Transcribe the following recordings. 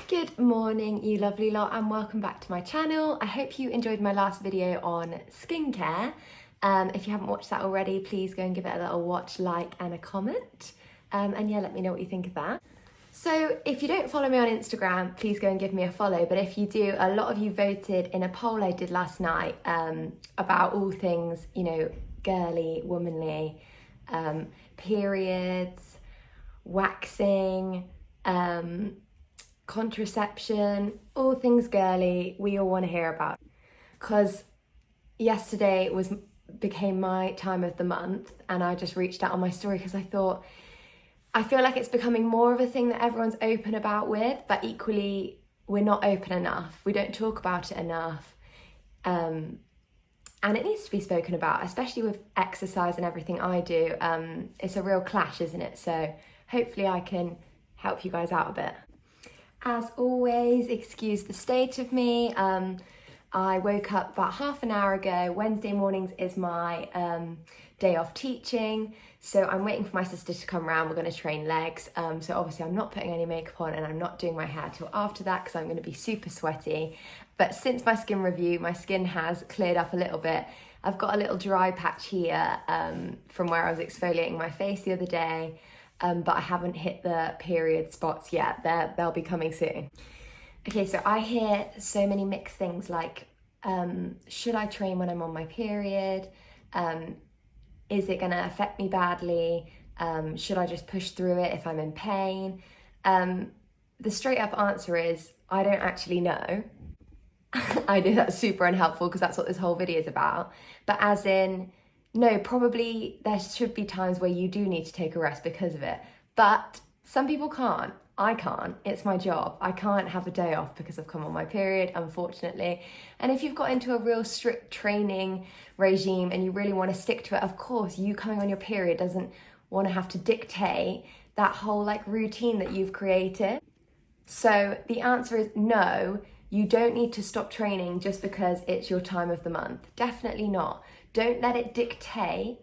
Good morning, you lovely lot, and welcome back to my channel. I hope you enjoyed my last video on skincare. If you haven't watched that already, please go and give it a little watch, like, and a comment. And yeah, let me know what you think of that. So if you don't follow me on Instagram, please go and give me a follow. But if you do, a lot of you voted in a poll I did last night about all things, you know, girly, womanly, periods, waxing, contraception, all things girly, we all want to hear about. Because yesterday became my time of the month, and I just reached out on my story because I feel like it's becoming more of a thing that everyone's open about with, but equally we're not open enough. We don't talk about it enough. And it needs to be spoken about, especially with exercise and everything I do. It's a real clash, isn't it? So hopefully I can help you guys out a bit. As always, excuse the state of me. I woke up about half an hour ago. Wednesday mornings is my day off teaching. So I'm waiting for my sister to come around. We're going to train legs. So obviously I'm not putting any makeup on, and I'm not doing my hair till after that because I'm going to be super sweaty. But since my skin review, my skin has cleared up a little bit. I've got a little dry patch here from where I was exfoliating my face the other day. But I haven't hit the period spots yet. They'll be coming soon. Okay, so I hear so many mixed things like, should I train when I'm on my period? Is it gonna affect me badly? Should I just push through it if I'm in pain? The straight up answer is, I don't actually know. I know that's super unhelpful because that's what this whole video is about. But as in, no, probably there should be times where you do need to take a rest because of it. But some people can't. I can't. It's my job. I can't have a day off because I've come on my period, unfortunately. And if you've got into a real strict training regime and you really want to stick to it, of course, you coming on your period doesn't want to have to dictate that whole like routine that you've created. So the answer is no, you don't need to stop training just because it's your time of the month. Definitely not. Don't let it dictate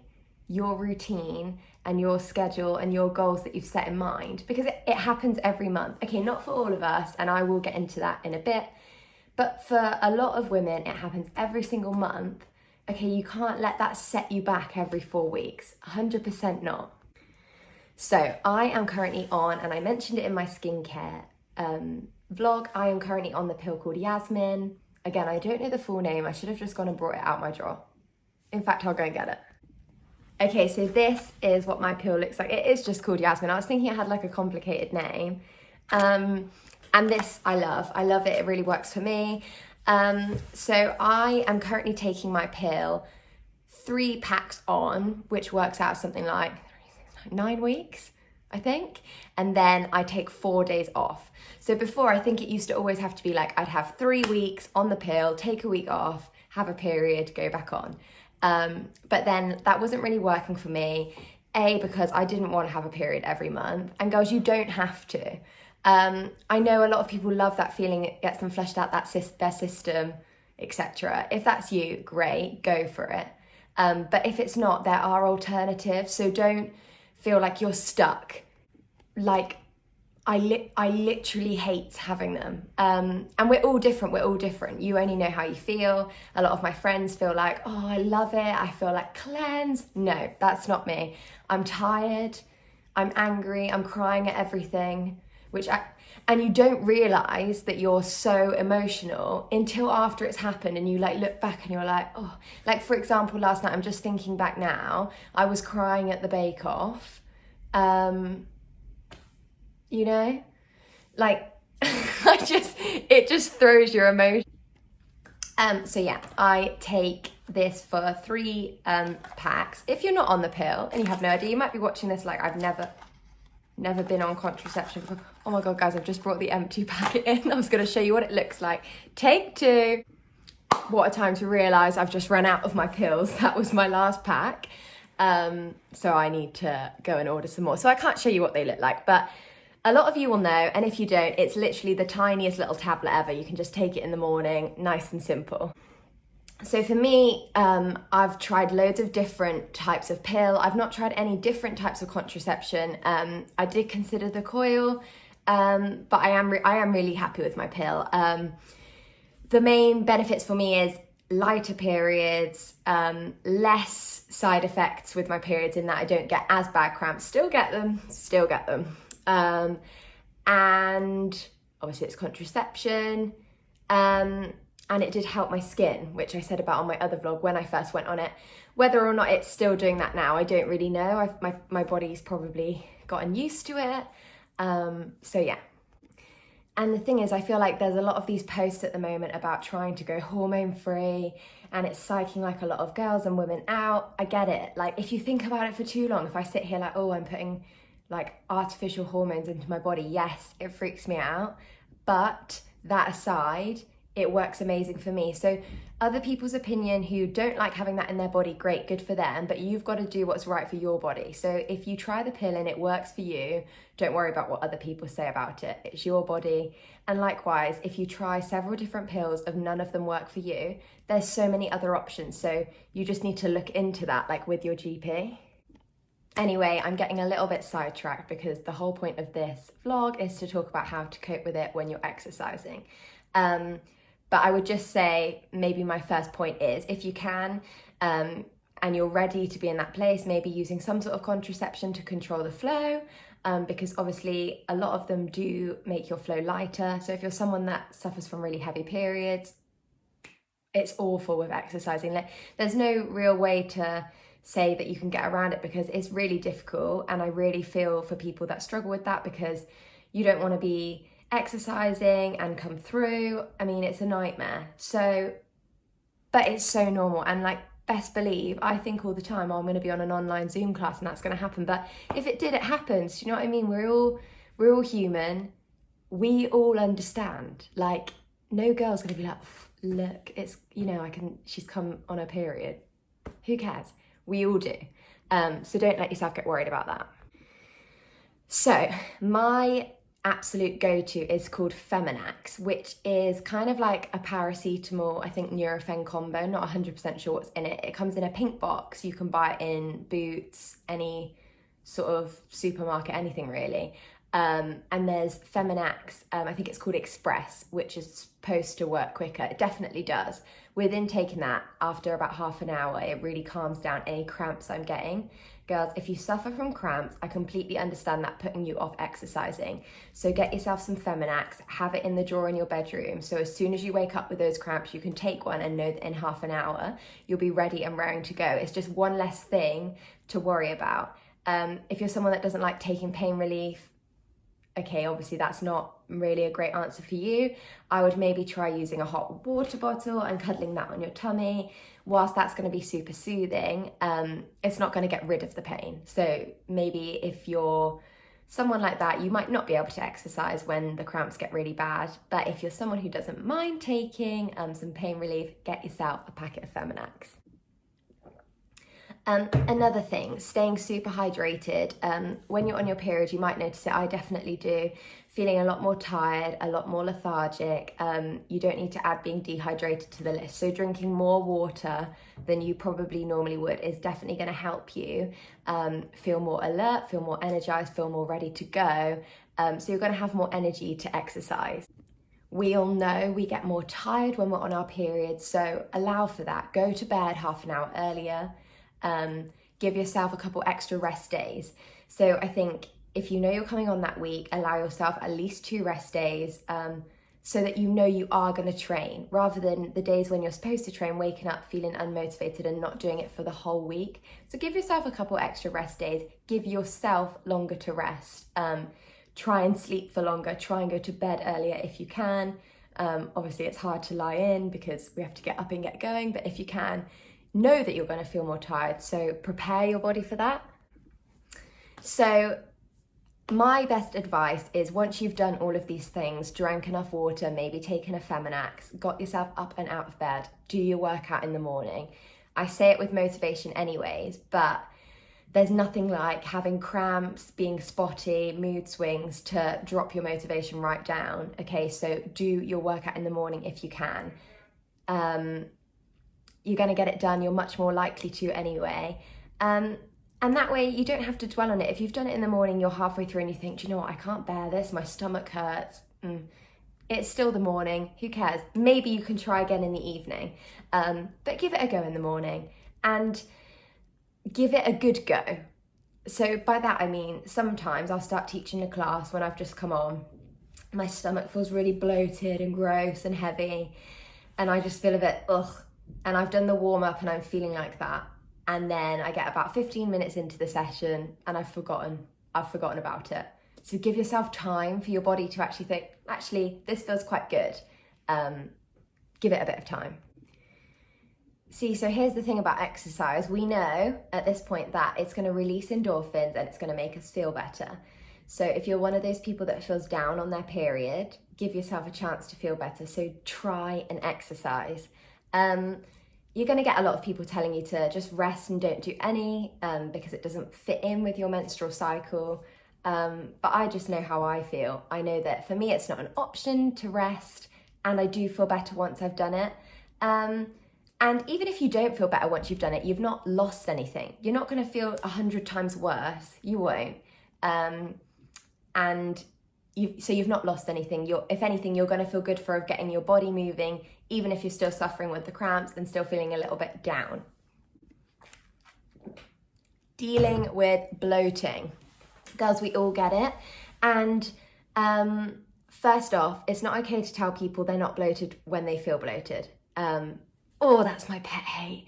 your routine and your schedule and your goals that you've set in mind, because it happens every month. Okay, not for all of us, and I will get into that in a bit, but for a lot of women, it happens every single month. Okay, you can't let that set you back every 4 weeks. 100% not. So I am currently on, and I mentioned it in my skincare vlog, I am currently on the pill called Yasmin. Again, I don't know the full name. I should have just gone and brought it out my drawer. In fact, I'll go and get it. Okay, so this is what my pill looks like. It is just called Yasmin. I was thinking it had like a complicated name. And this I love. I love it. It really works for me. So I am currently taking my pill 3 packs on, which works out something like 9 weeks, I think. And then I take 4 days off. So before, I think it used to always have to be like, I'd have 3 weeks on the pill, take a week off, have a period, go back on. But then that wasn't really working for me. A, because I didn't want to have a period every month. And girls, you don't have to. I know a lot of people love that feeling. It gets them fleshed out, their system, etc. If that's you, great, go for it. But if it's not, there are alternatives. So don't feel like you're stuck. Like, I literally hate having them. And we're all different. You only know how you feel. A lot of my friends feel like, oh, I love it. I feel like cleansed. No, that's not me. I'm tired. I'm angry. I'm crying at everything. And you don't realize that you're so emotional until after it's happened, and you like look back and you're like, oh, like for example, last night, I'm just thinking back now, I was crying at the Bake Off. You know, like it just throws your emotion. So yeah, I take this for 3 packs. If you're not on the pill and you have no idea, you might be watching this like, I've never been on contraception before. Oh my God, guys, I've just brought the empty packet in. I was going to show you what it looks like. Take 2. What a time to realize I've just run out of my pills. That was my last pack. So I need to go and order some more. So I can't show you what they look like, but a lot of you will know, and if you don't, it's literally the tiniest little tablet ever. You can just take it in the morning, nice and simple. So for me, I've tried loads of different types of pill. I've not tried any different types of contraception. I did consider the coil, But I am really happy with my pill. The main benefits for me is lighter periods, less side effects with my periods in that I don't get as bad cramps. Still get them. And obviously it's contraception. And it did help my skin, which I said about on my other vlog when I first went on it. Whether or not it's still doing that now, I don't really know. My body's probably gotten used to it. So yeah. And the thing is, I feel like there's a lot of these posts at the moment about trying to go hormone free, and it's psyching like a lot of girls and women out. I get it. Like, if you think about it for too long, if I sit here like, oh, I'm putting like artificial hormones into my body, yes, it freaks me out. But that aside, it works amazing for me. So other people's opinion who don't like having that in their body, great, good for them, but you've got to do what's right for your body. So if you try the pill and it works for you, don't worry about what other people say about it. It's your body. And likewise, if you try several different pills and none of them work for you, there's so many other options. So you just need to look into that, like with your GP. Anyway, I'm getting a little bit sidetracked because the whole point of this vlog is to talk about how to cope with it when you're exercising. But I would just say maybe my first point is if you can and you're ready to be in that place, maybe using some sort of contraception to control the flow, because obviously a lot of them do make your flow lighter. So if you're someone that suffers from really heavy periods, it's awful with exercising. Like, there's no real way to say that you can get around it because it's really difficult. And I really feel for people that struggle with that because you don't want to be exercising and come through. I mean, it's a nightmare. So, but it's so normal. And like, best believe, I think all the time, oh, I'm going to be on an online Zoom class and that's going to happen. But if it did, it happens. Do you know what I mean? We're all human. We all understand. Like, no girl's going to be like, look, it's, she's come on her period. Who cares? We all do. So don't let yourself get worried about that. So my absolute go-to is called Feminax, which is kind of like a paracetamol, I think Nurofen combo, not 100% sure what's in it. It comes in a pink box. You can buy it in Boots, any sort of supermarket, anything really. And there's Feminax, I think it's called Express, which is supposed to work quicker. It definitely does. Within taking that, after about half an hour, it really calms down any cramps I'm getting. Girls, if you suffer from cramps, I completely understand that putting you off exercising. So get yourself some Feminax, have it in the drawer in your bedroom. So as soon as you wake up with those cramps, you can take one and know that in half an hour, you'll be ready and raring to go. It's just one less thing to worry about. If you're someone that doesn't like taking pain relief, okay, obviously that's not really a great answer for you. I would maybe try using a hot water bottle and cuddling that on your tummy. Whilst that's going to be super soothing, it's not going to get rid of the pain. So maybe if you're someone like that, you might not be able to exercise when the cramps get really bad. But if you're someone who doesn't mind taking some pain relief, get yourself a packet of Feminax. Another thing, staying super hydrated. When you're on your period, you might notice it, I definitely do, feeling a lot more tired, a lot more lethargic. You don't need to add being dehydrated to the list. So drinking more water than you probably normally would is definitely going to help you feel more alert, feel more energized, feel more ready to go. So you're going to have more energy to exercise. We all know we get more tired when we're on our periods, so allow for that. Go to bed half an hour earlier. Give yourself a couple extra rest days. So I think if you know you're coming on that week, allow yourself at least 2 rest days so that you know you are going to train, rather than the days when you're supposed to train, waking up feeling unmotivated and not doing it for the whole week. So give yourself a couple extra rest days. Give yourself longer to rest. Try and sleep for longer. Try and go to bed earlier if you can. Obviously, it's hard to lie in because we have to get up and get going, but if you can, know that you're going to feel more tired, so prepare your body for that. So my best advice is, once you've done all of these things, drank enough water, maybe taken a Feminax, got yourself up and out of bed, do your workout in the morning. I say it with motivation anyways, but there's nothing like having cramps, being spotty, mood swings to drop your motivation right down. Okay, so do your workout in the morning if you can. You're going to get it done. You're much more likely to anyway. And that way you don't have to dwell on it. If you've done it in the morning, you're halfway through and you think, do you know what, I can't bear this, my stomach hurts. It's still the morning, who cares? Maybe you can try again in the evening, but give it a go in the morning and give it a good go. So by that I mean, sometimes I'll start teaching a class when I've just come on, my stomach feels really bloated and gross and heavy, and I just feel a bit ugh, and I've done the warm up and I'm feeling like that. And then I get about 15 minutes into the session and I've forgotten about it. So give yourself time for your body to actually think, actually, this feels quite good. Give it a bit of time. See, so here's the thing about exercise. We know at this point that it's going to release endorphins and it's going to make us feel better. So if you're one of those people that feels down on their period, give yourself a chance to feel better. So try and exercise. You're going to get a lot of people telling you to just rest and don't do any because it doesn't fit in with your menstrual cycle. But I just know how I feel. I know that for me, it's not an option to rest, and I do feel better once I've done it. And even if you don't feel better once you've done it, you've not lost anything. You're not going to feel 100 times worse. You won't. So you've not lost anything. If anything, you're going to feel good for getting your body moving, even if you're still suffering with the cramps and still feeling a little bit down. Dealing with bloating. Girls, we all get it. And first off, it's not okay to tell people they're not bloated when they feel bloated. Oh, that's my pet hate.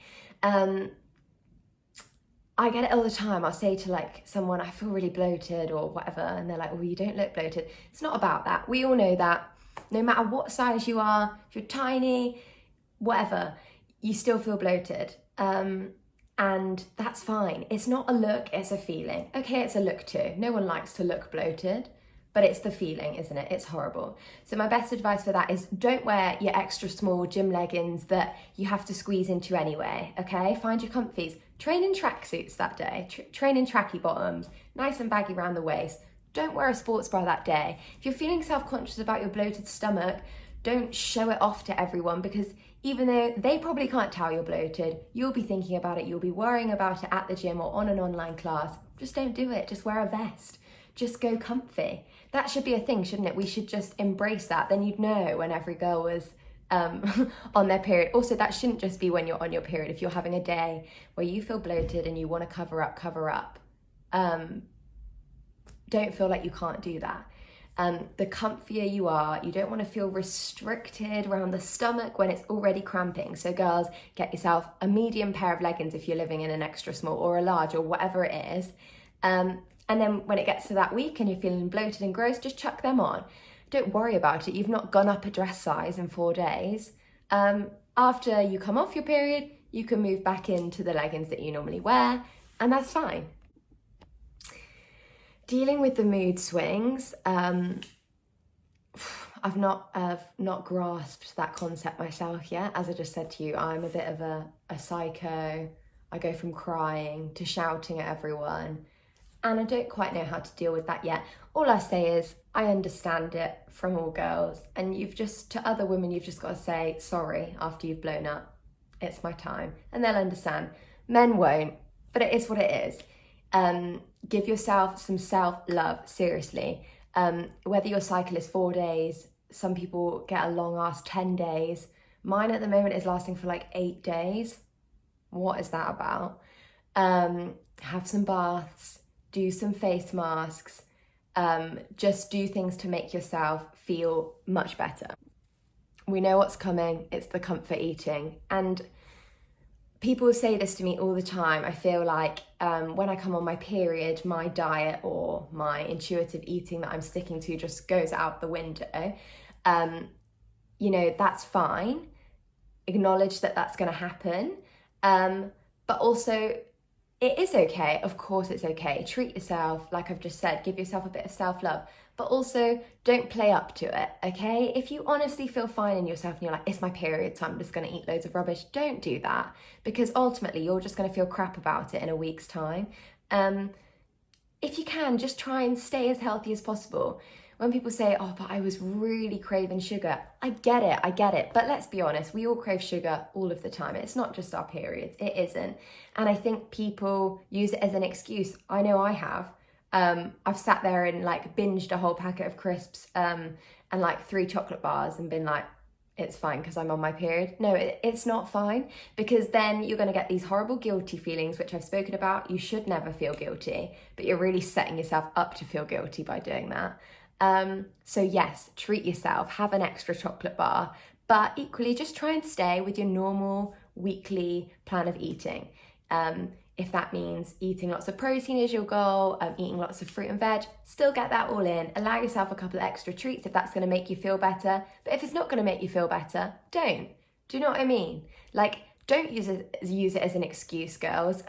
I get it all the time. I'll say to like someone, I feel really bloated or whatever. And they're like, well, you don't look bloated. It's not about that. We all know that no matter what size you are, if you're tiny, whatever, you still feel bloated. And that's fine. It's not a look, it's a feeling. Okay, it's a look too. No one likes to look bloated, but it's the feeling, isn't it? It's horrible. So my best advice for that is don't wear your extra small gym leggings that you have to squeeze into anyway, okay? Find your comfies. Train in tracksuits that day. Train in tracky bottoms, nice and baggy around the waist. Don't wear a sports bra that day. If you're feeling self-conscious about your bloated stomach, don't show it off to everyone, because even though they probably can't tell you're bloated, you'll be thinking about it, you'll be worrying about it at the gym or on an online class. Just don't do it. Just wear a vest. Just go comfy. That should be a thing, shouldn't it? We should just embrace that. Then you'd know when every girl was on their period. Also, that shouldn't just be when you're on your period. If you're having a day where you feel bloated and you want to cover up. Don't feel like you can't do that. The comfier you are, you don't want to feel restricted around the stomach when it's already cramping. So girls, get yourself a medium pair of leggings if you're living in an extra small, or a large, or whatever it is. And then when it gets to that week and you're feeling bloated and gross, just chuck them on. Don't worry about it. You've not gone up a dress size in 4 days. After you come off your period, you can move back into the leggings that you normally wear, and that's fine. Dealing with the mood swings, I've not grasped that concept myself yet. As I just said to you, I'm a bit of a psycho. I go from crying to shouting at everyone, and I don't quite know how to deal with that yet. All I say is I understand it from all girls, and to other women, you've just got to say sorry after you've blown up. It's my time, and they'll understand. Men won't, but it is what it is. Give yourself some self-love, seriously. Whether your cycle is 4 days, some people get a long ass 10 days. Mine at the moment is lasting for like 8 days. What is that about? Have some baths, do some face masks, just do things to make yourself feel much better. We know what's coming. It's the comfort eating. And people say this to me all the time. I feel like when I come on my period, my diet or my intuitive eating that I'm sticking to just goes out the window. That's fine. Acknowledge that that's going to happen. But also, it is okay. Of course it's okay. Treat yourself, like I've just said, give yourself a bit of self-love. But also, don't play up to it, okay? If you honestly feel fine in yourself and you're like, it's my period, so I'm just going to eat loads of rubbish, don't do that. Because ultimately, you're just going to feel crap about it in a week's time. if you can, just try and stay as healthy as possible. When people say, oh, but I was really craving sugar, I get it. But let's be honest, we all crave sugar all of the time. It's not just our periods, it isn't. And I think people use it as an excuse. I know I have. I've sat there and like binged a whole packet of crisps and like 3 chocolate bars and been like, it's fine because I'm on my period. No, it's not fine, because then you're going to get these horrible guilty feelings, which I've spoken about. You should never feel guilty, but you're really setting yourself up to feel guilty by doing that. So yes, treat yourself, have an extra chocolate bar, but equally just try and stay with your normal weekly plan of eating. If that means eating lots of protein is your goal, eating lots of fruit and veg, still get that all in. Allow yourself a couple of extra treats if that's going to make you feel better. But if it's not going to make you feel better, don't. Do you know what I mean? Like, don't use it as an excuse, girls,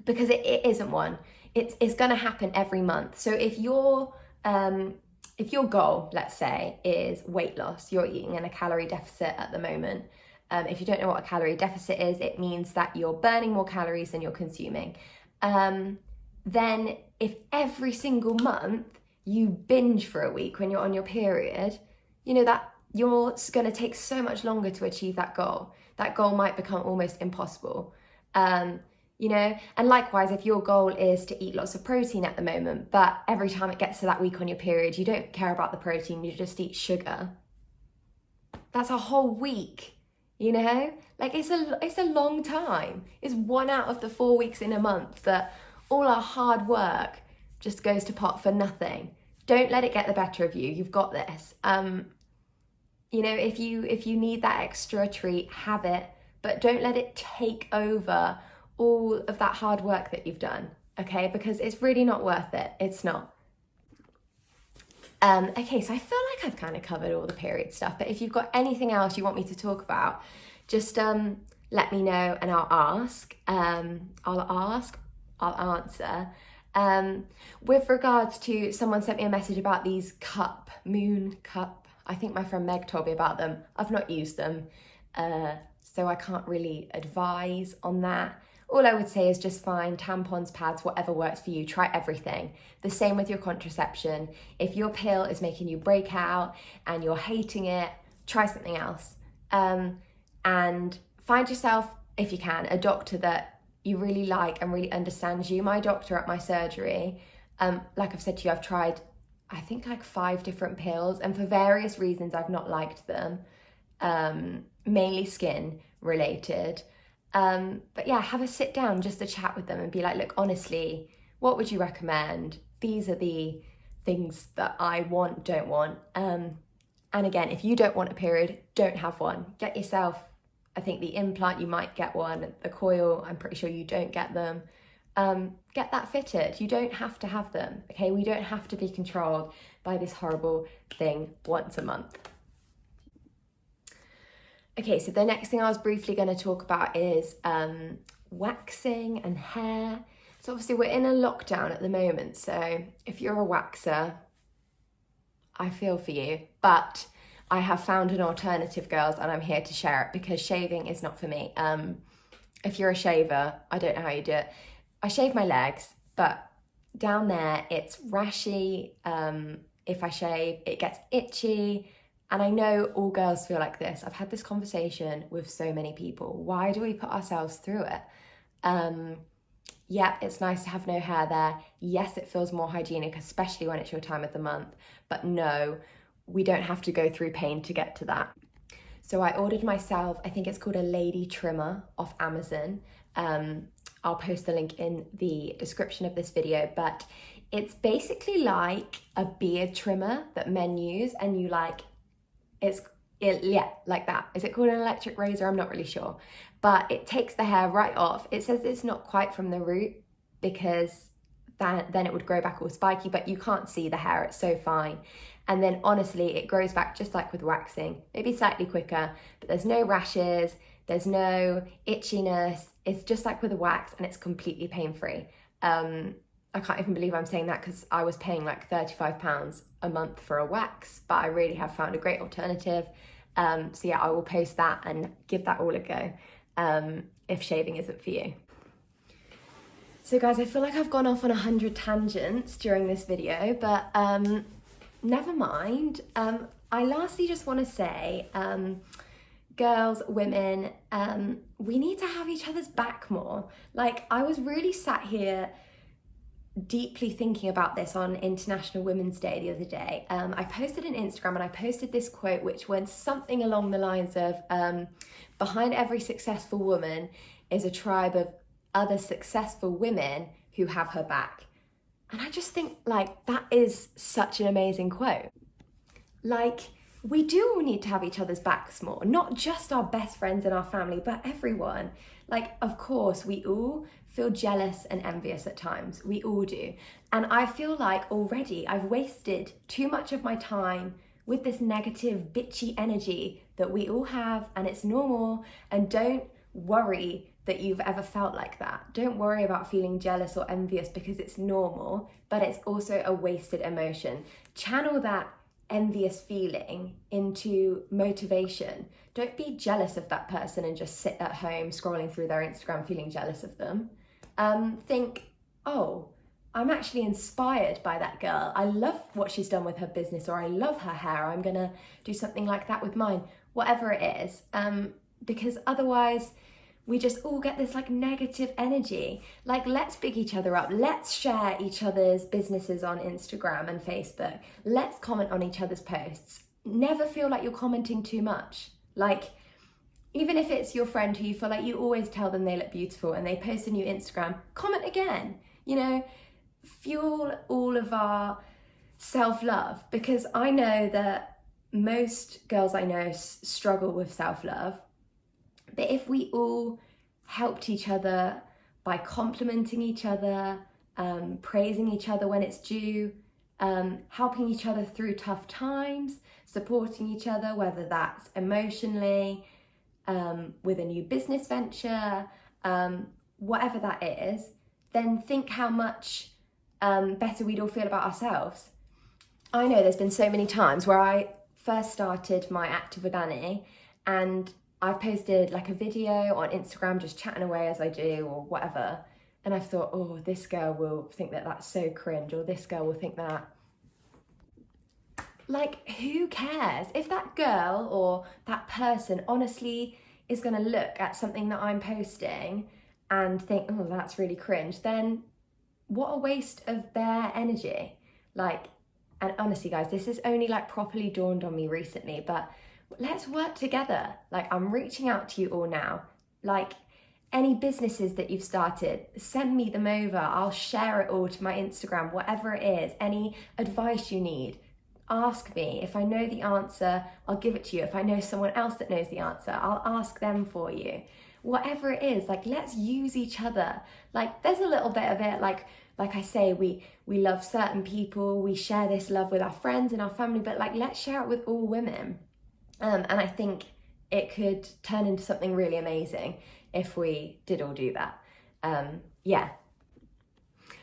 because it isn't one. It's going to happen every month. So if your goal, let's say, is weight loss, you're eating in a calorie deficit at the moment. If you don't know what a calorie deficit is, it means that you're burning more calories than you're consuming. Then if every single month you binge for a week when you're on your period, you know that you're going to take so much longer to achieve that goal. That goal might become almost impossible. You know, and likewise, if your goal is to eat lots of protein at the moment, but every time it gets to that week on your period, you don't care about the protein, you just eat sugar. That's a whole week, you know? Like, it's a long time. It's 1 out of the 4 weeks in a month that all our hard work just goes to pot for nothing. Don't let it get the better of you. You've got this. You know, if you need that extra treat, have it, but don't let it take over all of that hard work that you've done, okay? Because it's really not worth it. It's not. Okay, so I feel like I've kind of covered all the period stuff, but if you've got anything else you want me to talk about, just let me know and I'll ask. I'll answer. With regards to, someone sent me a message about these moon cup. I think my friend Meg told me about them. I've not used them, so I can't really advise on that. All I would say is just find tampons, pads, whatever works for you. Try everything. The same with your contraception. If your pill is making you break out and you're hating it, try something else. And find yourself, if you can, a doctor that you really like and really understands you. My doctor at my surgery, like I've said to you, I've tried, I think, like 5 different pills, and for various reasons I've not liked them, mainly skin related. But yeah, have a sit down, just to chat with them and be like, look, honestly, what would you recommend? These are the things that I want, don't want. And again, if you don't want a period, don't have one. Get yourself, I think the implant, you might get one. The coil, I'm pretty sure you don't get them. Get that fitted. You don't have to have them, okay? We don't have to be controlled by this horrible thing once a month. Okay, so the next thing I was briefly going to talk about is waxing and hair. So obviously we're in a lockdown at the moment, so if you're a waxer, I feel for you, but I have found an alternative, girls, and I'm here to share it because shaving is not for me. If you're a shaver, I don't know how you do it. I shave my legs, but down there it's rashy. If I shave, it gets itchy. And I know all girls feel like this. I've had this conversation with so many people. Why do we put ourselves through it? Yeah, it's nice to have no hair there. Yes, it feels more hygienic, especially when it's your time of the month. But no, we don't have to go through pain to get to that. So I ordered myself, I think it's called a lady trimmer off Amazon. I'll post the link in the description of this video, but it's basically like a beard trimmer that men use, and you like, like that. Is it called an electric razor? I'm not really sure. But it takes the hair right off. It says it's not quite from the root because then it would grow back all spiky, but you can't see the hair. It's so fine. And then honestly, it grows back just like with waxing, maybe slightly quicker, but there's no rashes, there's no itchiness. It's just like with a wax, and it's completely pain-free. I can't even believe I'm saying that because I was paying like £35 a month for a wax, but I really have found a great alternative. So yeah, I will post that and give that all a go if shaving isn't for you. So guys, I feel like I've gone off on 100 tangents during this video, but never mind. I lastly just want to say, girls, women, we need to have each other's back more. Like, I was really sat here deeply thinking about this on International Women's Day the other day. I posted on Instagram and I posted this quote which went something along the lines of, behind every successful woman is a tribe of other successful women who have her back. And I just think, like, that is such an amazing quote. Like, we do all need to have each other's backs more, not just our best friends and our family, but everyone. Like, of course, we all feel jealous and envious at times. We all do. And I feel like already I've wasted too much of my time with this negative, bitchy energy that we all have, and it's normal. And don't worry that you've ever felt like that. Don't worry about feeling jealous or envious, because it's normal, but it's also a wasted emotion. Channel that envious feeling into motivation. Don't be jealous of that person and just sit at home scrolling through their Instagram feeling jealous of them. Think, oh, I'm actually inspired by that girl. I love what she's done with her business, or I love her hair. I'm gonna do something like that with mine, whatever it is. Because otherwise we just all get this like negative energy. Like, let's big each other up. Let's share each other's businesses on Instagram and Facebook. Let's comment on each other's posts. Never feel like you're commenting too much. Like, even if it's your friend who you feel like you always tell them they look beautiful and they post a new Instagram, comment again. You know, fuel all of our self-love, because I know that most girls I know struggle with self-love. But if we all helped each other by complimenting each other, praising each other when it's due, helping each other through tough times, supporting each other, whether that's emotionally, with a new business venture, whatever that is, then think how much better we'd all feel about ourselves. I know there's been so many times where I first started my active organic, and I've posted like a video on Instagram just chatting away as I do or whatever, and I've thought, oh, this girl will think that that's so cringe, or this girl will think that. Like, who cares? If that girl or that person honestly is going to look at something that I'm posting and think, oh, that's really cringe, then what a waste of their energy. Like, and honestly, guys, this has only like properly dawned on me recently, but let's work together. Like, I'm reaching out to you all now. Like, any businesses that you've started, send me them over. I'll share it all to my Instagram, whatever it is. Any advice you need, ask me. If I know the answer, I'll give it to you. If I know someone else that knows the answer, I'll ask them for you. Whatever it is, like, let's use each other. Like, there's a little bit of it, like I say, we love certain people, we share this love with our friends and our family, but like, let's share it with all women. And I think it could turn into something really amazing if we did all do that. Yeah.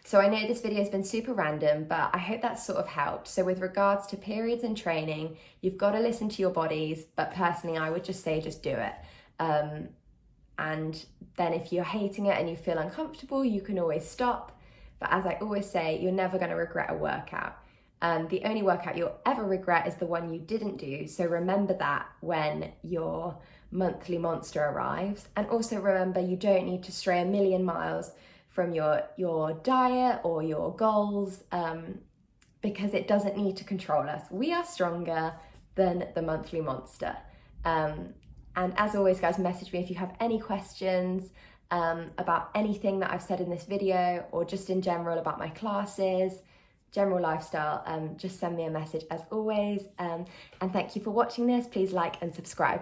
So I know this video has been super random, but I hope that's sort of helped. So with regards to periods and training, you've got to listen to your bodies, but personally, I would just say, just do it. And then if you're hating it and you feel uncomfortable, you can always stop. But as I always say, you're never going to regret a workout. The only workout you'll ever regret is the one you didn't do. So remember that when your monthly monster arrives. And also remember, you don't need to stray a million miles from your diet or your goals, because it doesn't need to control us. We are stronger than the monthly monster. And as always, guys, message me if you have any questions about anything that I've said in this video, or just in general about my classes, general lifestyle. Just send me a message as always. And thank you for watching this. Please like and subscribe.